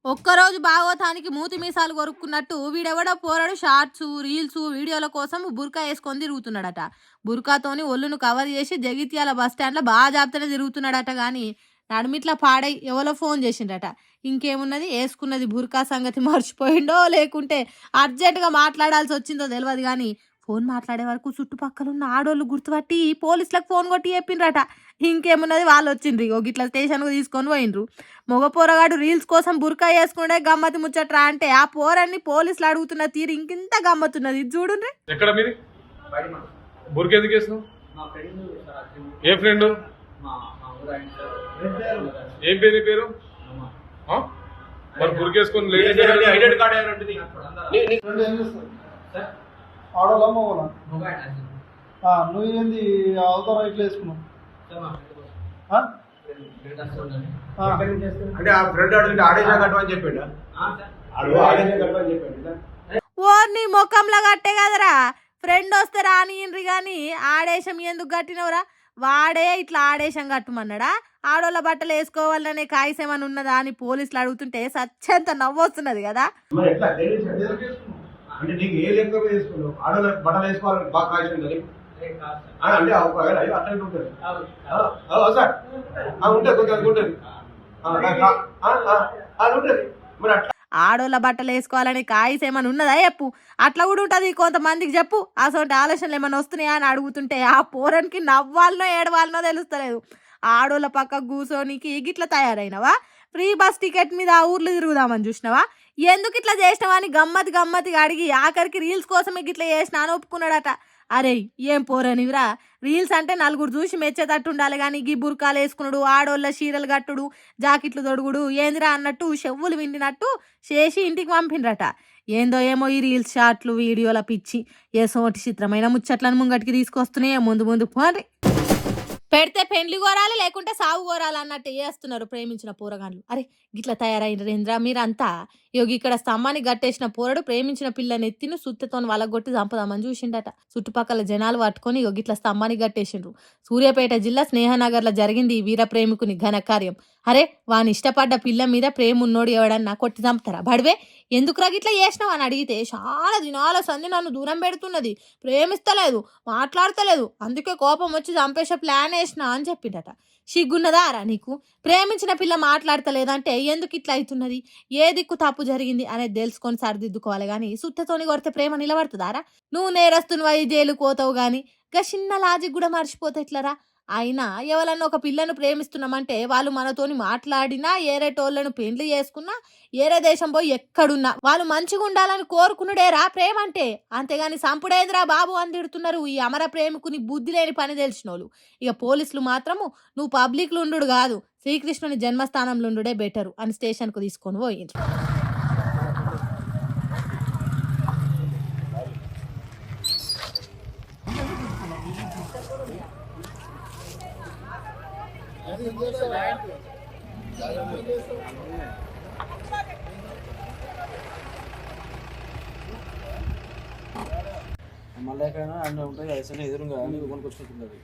ఒక్కరోజు భాగవతానికి మూతి మీసాలు కొరుక్కున్నట్టు వీడెవడో పోరాడు షార్ట్స్ రీల్స్ వీడియోల కోసం బుర్కా వేసుకొని తిరుగుతున్నాడట. బుర్కాతోని ఒళ్ళును కవర్ చేసి జగిత్యాల బస్ స్టాండ్లో బాగా జాబితానే తిరుగుతున్నాడట. కానీ నడుమిట్లా పాడై ఎవరో ఫోన్ చేసిండట. ఇంకేమున్నది, వేసుకున్నది బుర్కా సంగతి మర్చిపోయిండో లేకుంటే అర్జెంటుగా మాట్లాడాల్సి వచ్చిందో తెలియదు. కానీ ఫోన్ మాట్లాడే వరకు చుట్టుపక్కల ఉన్న ఆడోళ్ళు గుర్తుపట్టి పోలీసులకు ఫోన్ కొట్టి చెప్పిండ్రట. ఇంకేమున్నది, వాళ్ళు వచ్చిండ్రు గిట్ల స్టేషన్కు తీసుకొని పోయిండ్రు. మగ పోరగాడు రీల్స్ కోసం బుర్కా వేసుకుంటే గమ్మతి ముచ్చట్రా అంటే ఆ పోరన్ని పోలీసులు అడుగుతున్న తీరు ఇంకింత గమ్మతున్నది. ఇది చూడండి. ఎక్కడ మీది బుర్కా ఎందుకు వేసినావు? ఏ ఫ్రెండ్? ఏం పేరు నీ పేరు? మరి బుర్కేసుకొని లేడీస్ ఐడెంటి కార్డ్ ఆడోలా మగోలా? నువ్వేంది అవతారం ఇట్లా వేసుకున్నావు? ఓర్ని ముఖంలో కట్టే కదరా, ఫ్రెండ్ వస్తే రానియండ్రి కానీ ఆడేశం ఎందుకు కట్టినవరా? వాడే ఇట్లా ఆడేశం కట్టమన్నాడా? ఆడోళ్ళ బట్టలు వేసుకోవాలనే కాయసేమని ఉన్నదా అని పోలీసులు అడుగుతుంటే సచ్చేంత నవ్వొస్తున్నది కదా. అంటే నీకు ఏ లెక్క వేసుకున్నావు? ఆడోళ్ళ బట్టలు వేసుకోవాలని బాగా కాల్చింది అంటే అట్లా ఉంటుంది సార్, ఉంటుంది కొంచెం ఉంటుంది ఉంటుంది. మరి అట్లా ఆడోళ్ళ బట్టలు వేసుకోవాలని కాయసేమని ఉన్నదా చెప్పు. అట్లా కూడా ఉంటుంది కొంతమందికి చెప్పు. అసలు ఆలోచనలు ఏమైనా వస్తున్నాయా అని అడుగుతుంటే ఆ పోరానికి నవ్వాలనో ఏడవాలనో తెలుస్తలేదు. ఆడోళ్ళ పక్క కూర్చోనికి గిట్లా తయారైనవా? ఫ్రీ బస్ టికెట్ మీద ఆ ఊర్లు తిరుగుదామని చూసినావా? ఎందుకు ఇట్లా చేసినావా అని గమ్మతిగా అడిగి ఆఖరికి రీల్స్ కోసమే గిట్లా చేసినా అని ఒప్పుకున్నాడట. అరే ఏం పోరనివిరా, రీల్స్ అంటే నలుగురు చూసి మెచ్చేటట్టు ఉండాలి కానీ గీ బుర్కాలు వేసుకున్నాడు, ఆడోళ్ళ చీరలు కట్టుడు, జాకెట్లు తొడుగుడు ఏందిరా అన్నట్టు చెవులు విండినట్టు చేసి ఇంటికి పంపిండ్రట. ఏందో ఏమో ఈ రీల్స్ షార్ట్లు వీడియోల పిచ్చి ఏసోటి చిత్రమైన ముచ్చట్లను ముంగటికి తీసుకొస్తున్నాయి. ముందు పోండి. పెడితే పెండ్లి కోరాలి లేకుంటే సాగు కోరాలి అన్నట్టు చేస్తున్నారు ప్రేమించిన పోరగాన్లు. అరే గిట్లా తయారైంద్రా మీరంతా. యోగి ఇక్కడ స్తంభానికి గట్టేసిన పోరడు ప్రేమించిన పిల్లని ఎత్తిను సుత్తతో వాళ్ళగొట్టి చంపదామని చూసిండట. చుట్టుపక్కల జనాలు పట్టుకొని గిట్ల స్తంభానికి గట్టేసిండ్రు. సూర్యాపేట జిల్లా స్నేహనగర్లో జరిగింది ఈ వీర ప్రేమికుని ఘనకార్యం. అరే వాని ఇష్టపడ్డ పిల్ల మీద ప్రేమ ఉన్నోడు ఎవడన్నా కొట్టి చంపుతారా? బడివే ఎందుకురా గిట్లా చేసినావు అని అడిగితే చాలా దినాల సంధి నన్ను దూరం పెడుతున్నది, ప్రేమిస్తలేదు, మాట్లాడతలేదు, అందుకే కోపం వచ్చి చంపేసే ప్లాన్ వేసినా అని చెప్పిండట. సిగ్గున్నదా రా నీకు? ప్రేమించిన పిల్ల మాట్లాడతలేదంటే ఎందుకు ఇట్లా అవుతున్నది, ఏ దిక్కు తప్పు జరిగింది అనేది తెలుసుకొని సరిదిద్దుకోవాలి. కానీ సుత్తతోని కొడితే ప్రేమ నిలబడుతుందారా? నువ్వు నేరస్తునివై జైలుకు పోతావు కానీ గా చిన్న లాజిక్ కూడా మర్చిపోతే ఎట్లరా? అయినా ఎవరన్నా ఒక పిల్లను ప్రేమిస్తున్నామంటే వాళ్ళు మనతోని మాట్లాడినా ఏరేటోళ్లను పెండ్లి చేసుకున్నా ఏరే దేశం పోయి ఎక్కడున్నా వాళ్ళు మంచిగా ఉండాలని కోరుకున్నాడేరా ప్రేమ అంటే. అంతేగాని సంపుడేదిరా బాబు అని తిడుతున్నారు ఈ అమర ప్రేమికుని బుద్ధి లేని పని తెలిసినోళ్ళు. ఇక పోలీసులు మాత్రము నువ్వు పబ్లిక్లు ఉండు కాదు శ్రీకృష్ణుని జన్మస్థానంలో ఉండుడే బెటరు అని స్టేషన్కు తీసుకొని పోయింది. మళ్ళీ ఎక్కడైనా అన్నీ ఉంటాయి ఐసా ఎదురుగా కొనుక్కొచ్చుకుంటున్నది.